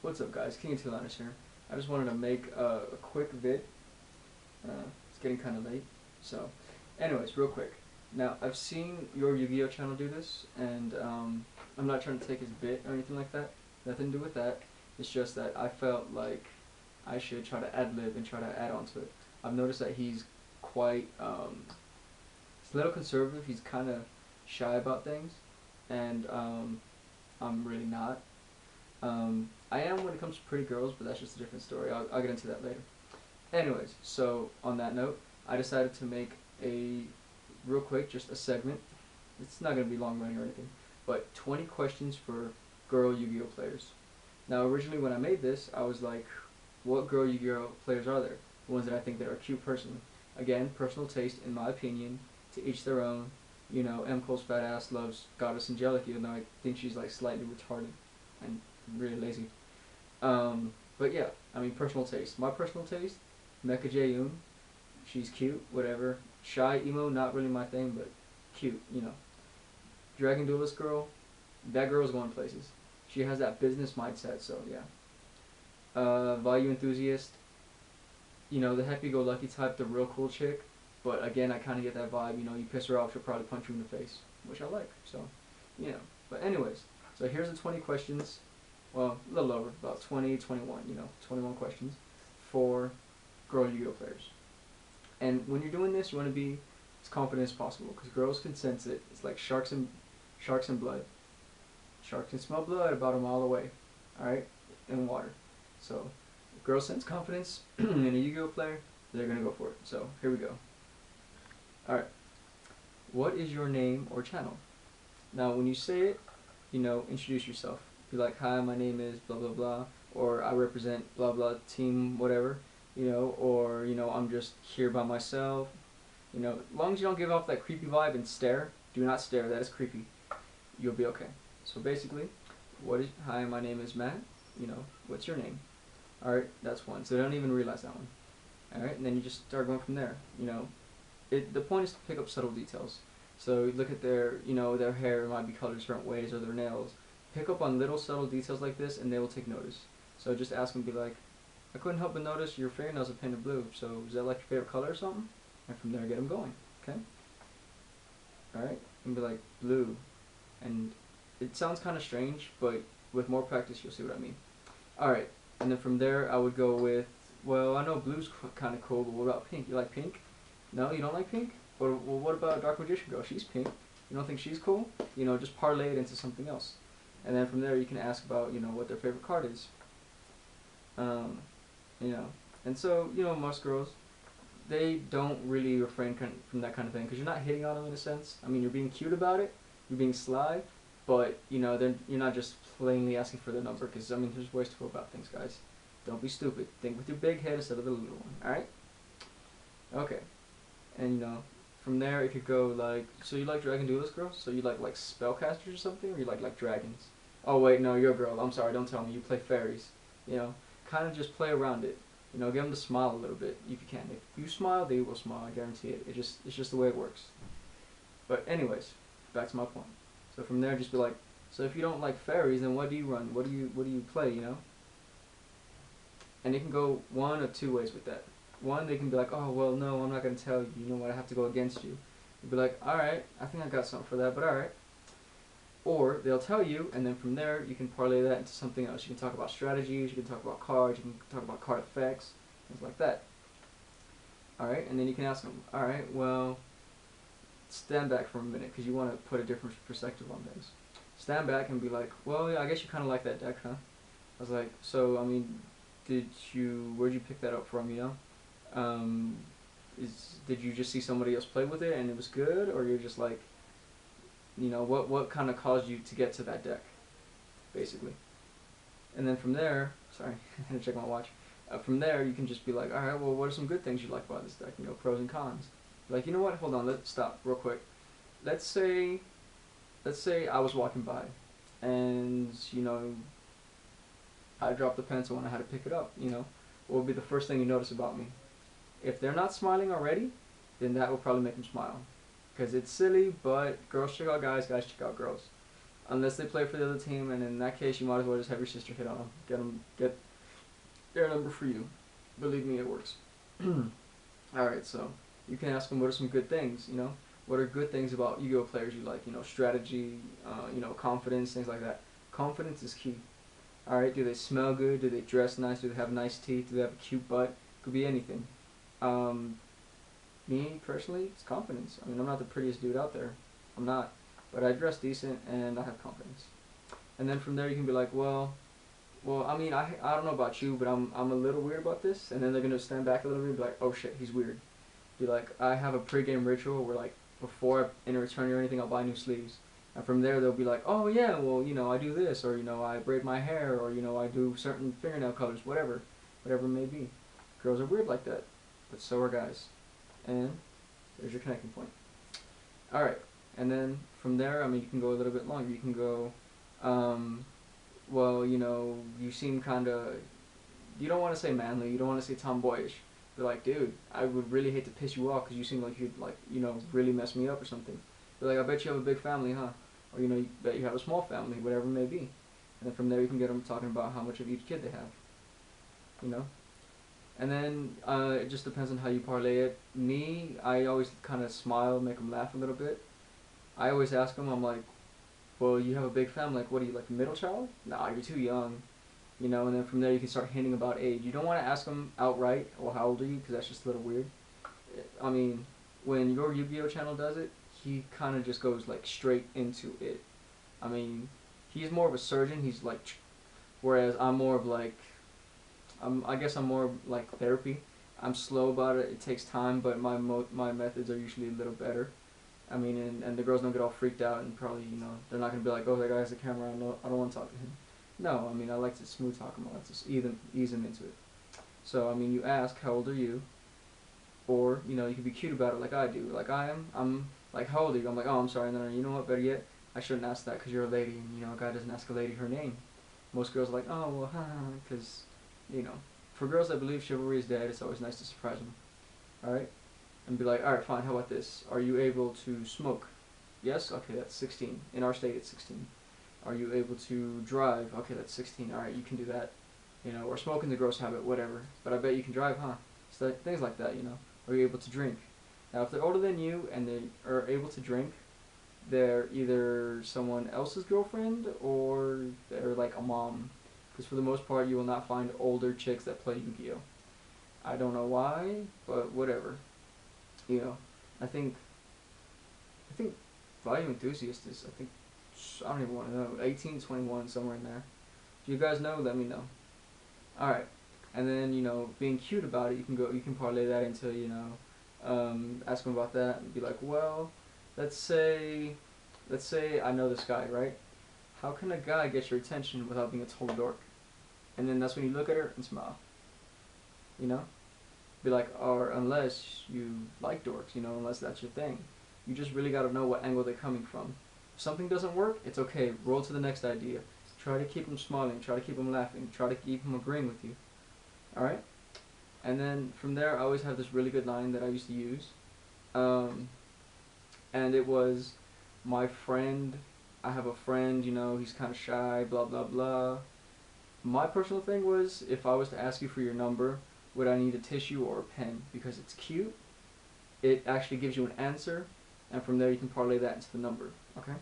What's up, guys? King of Two Liners here. I just wanted to make a quick vid. It's getting kind of late, so anyways, real quick. Now, I've seen your Yugioh channel do this, and I'm not trying to take his bit or anything like that. Nothing to do with that. It's just that I felt like I should try to ad-lib and try to add on to it. I've noticed that he's quite, he's a little conservative. He's kind of shy about things, and I'm really not. I am when it comes to pretty girls, but that's just a different story. I'll get into that later. Anyways, so on that note, I decided to make a real quick, just a segment. It's not going to be long running or anything, but 20 questions for girl Yu-Gi-Oh players. Now, originally when I made this, I was like, what girl Yu-Gi-Oh players are there? The ones that I think that are cute personally. Again, personal taste, in my opinion, to each their own. You know, M. Cole's fat ass loves Goddess Angelic, even though I think she's like slightly retarded and really lazy. But yeah, I mean, personal taste. My personal taste, Mecha Jaeyoon, she's cute, whatever. Shy emo, not really my thing, but cute, you know. Dragon Duelist girl, that girl's going places. She has that business mindset, so yeah. Value enthusiast, you know, the happy-go-lucky type, the real cool chick. But again, I kind of get that vibe, you know, you piss her off, she'll probably punch you in the face, which I like, so, you know. But anyways, so here's the 20 questions. Well, a little over, about 20, 21, you know, 21 questions for girl Yu-Gi-Oh players. And when you're doing this, you want to be as confident as possible, because girls can sense it. It's like sharks and blood. Sharks can smell blood about a mile away, alright, in water. So, if girls sense confidence in a Yu-Gi-Oh player, they're going to go for it. So, here we go. Alright, what is your name or channel? Now, when you say it, you know, introduce yourself. Be like, hi, my name is blah blah blah, or I represent blah blah team whatever, you know, or, you know, I'm just here by myself. You know, as long as you don't give off that creepy vibe and stare, do not stare, that is creepy. You'll be okay. So basically, hi, my name is Matt, you know, what's your name? Alright, that's one, so they don't even realize that one. Alright, and then you just start going from there, you know. The point is to pick up subtle details. So look at their, you know, their hair might be colored different ways, or their nails. Pick up on little subtle details like this, and they will take notice. So just ask them, be like, I couldn't help but notice your fingernails are painted blue, so is that like your favorite color or something? And from there, get them going, okay? Alright, and be like, blue. And it sounds kind of strange, but with more practice, you'll see what I mean. Alright, and then from there, I would go with, well, I know blue's kind of cool, but what about pink? You like pink? No, you don't like pink? Well, what about Dark Magician Girl? She's pink. You don't think she's cool? You know, just parlay it into something else. And then from there, you can ask about, you know, what their favorite card is. You know, and so, you know, most girls, they don't really refrain from that kind of thing, because you're not hitting on them in a sense. I mean, you're being cute about it, you're being sly, but, you know, you're not just plainly asking for their number, because, I mean, there's ways to go about things, guys. Don't be stupid. Think with your big head instead of the little one, alright? Okay. And, you know, from there, it could go like, so you like Dragon Duelist girls? So you like spellcasters or something? Or you like dragons? Oh wait, no, you're a girl. I'm sorry, don't tell me. You play fairies. You know, kind of just play around it. You know, get them to smile a little bit if you can. If you smile, they will smile. I guarantee it. It's just the way it works. But anyways, back to my point. So from there, just be like, so if you don't like fairies, then what do you run? What do you play? You know. And it can go one of two ways with that. One, they can be like, oh, well, no, I'm not going to tell you. You know what? I have to go against you. You'll be like, alright, I think I got something for that, but alright. Or they'll tell you, and then from there, you can parlay that into something else. You can talk about strategies, you can talk about cards, you can talk about card effects, things like that. Alright, and then you can ask them, alright, well, stand back for a minute, because you want to put a different perspective on things. Stand back and be like, well, yeah, I guess you kind of like that deck, huh? I was like, so, I mean, where'd you pick that up from, you know? Did you just see somebody else play with it and it was good, or you're just like, you know, what kind of caused you to get to that deck, basically? And then from there, sorry, I had to check my watch. From there, you can just be like, all right, well, what are some good things you like about this deck? You know, pros and cons. Like, you know what? Hold on, let's stop real quick. Let's say I was walking by, and you know, I dropped the pencil and I had to pick it up. You know, what would be the first thing you notice about me? If they're not smiling already, then that will probably make them smile. Because it's silly, but girls check out guys, guys check out girls. unless they play for the other team, and in that case, you might as well just have your sister hit on them, get their number for you. Believe me, it works. All right, so you can ask them what are some good things, you know. What are good things about Yu-Gi-Oh players you like? You know, strategy, you know, confidence, things like that. Confidence is key. All right, do they smell good? Do they dress nice? Do they have nice teeth? Do they have a cute butt? Could be anything. Um, Me personally, it's confidence. I mean, I'm not the prettiest dude out there. I'm not, but I dress decent and I have confidence. And then from there, you can be like, well, I mean, I don't know about you, but I'm a little weird about this. And then they're gonna stand back a little bit and be like, oh shit, he's weird. Be like, I have a pregame ritual where like before I enter a tourney or anything, I'll buy new sleeves. And from there, they'll be like, oh yeah, well, you know, I do this, or you know, I braid my hair, or you know, I do certain fingernail colors, whatever it may be. Girls are weird like that, but so are guys. And there's your connecting point. All right, and then from there, I mean, you can go a little bit longer. You can go, well, you know, you seem kind of, you don't want to say manly, you don't want to say tomboyish. They're like, dude, I would really hate to piss you off because you seem like you'd like, you know, really mess me up or something. They're like, I bet you have a big family, huh? Or you know, you bet you have a small family, whatever it may be. And then from there, you can get them talking about how much of each kid they have. You know. And then it just depends on how you parlay it. Me, I always kind of smile, make them laugh a little bit. I always ask them, I'm like, well, you have a big family. Like, what are you, like a middle child? Nah, you're too young. You know, and then from there you can start hinting about age. You don't want to ask them outright, well, how old are you? Because that's just a little weird. I mean, when your Yu-Gi-Oh channel does it, he kind of just goes like straight into it. I mean, he's more of a surgeon. He's like, whereas I'm more of like, I guess I'm more like therapy. I'm slow about it. It takes time, but my methods are usually a little better. I mean, and the girls don't get all freaked out and probably, you know, they're not gonna be like, oh, that guy has a camera. I don't want to talk to him. No, I mean, I like to smooth talk him. I like to ease him into it. So, I mean, you ask, how old are you? Or, you know, you can be cute about it like I do. Like I am. I'm like, how old are you? I'm like, oh, I'm sorry. And then, you know what, better yet, I shouldn't ask that because you're a lady. And, you know, a guy doesn't ask a lady her name. Most girls are like, oh, well, because, you know, for girls that believe chivalry is dead, it's always nice to surprise them. Alright? And be like, alright, fine, how about this? Are you able to smoke? Yes? Okay, that's 16. In our state, it's 16. Are you able to drive? Okay, that's 16. Alright, you can do that. You know, or smoking's a gross habit, whatever. But I bet you can drive, huh? So things like that, you know. Are you able to drink? Now, if they're older than you and they are able to drink, they're either someone else's girlfriend or they're like a mom. Because for the most part, you will not find older chicks that play Yu-Gi-Oh. I don't know why, but whatever. You know, I think Value Enthusiast is, I don't even want to know, 18, 21, somewhere in there. If you guys know, let me know. Alright, and then, you know, being cute about it, you can parlay that into, you know, ask them about that and be like, well, let's say I know this guy, right? How can a guy get your attention without being a total dork? And then that's when you look at her and smile. You know? Be like, or unless you like dorks, you know, unless that's your thing. You just really gotta know what angle they're coming from. If something doesn't work, it's okay. Roll to the next idea. Try to keep them smiling. Try to keep them laughing. Try to keep them agreeing with you. Alright? And then from there, I always have this really good line that I used to use. And it was, my friend, I have a friend, you know, he's kind of shy, blah, blah, blah. My personal thing was, if I was to ask you for your number, would I need a tissue or a pen? Because it's cute, it actually gives you an answer, and from there you can parlay that into the number, okay?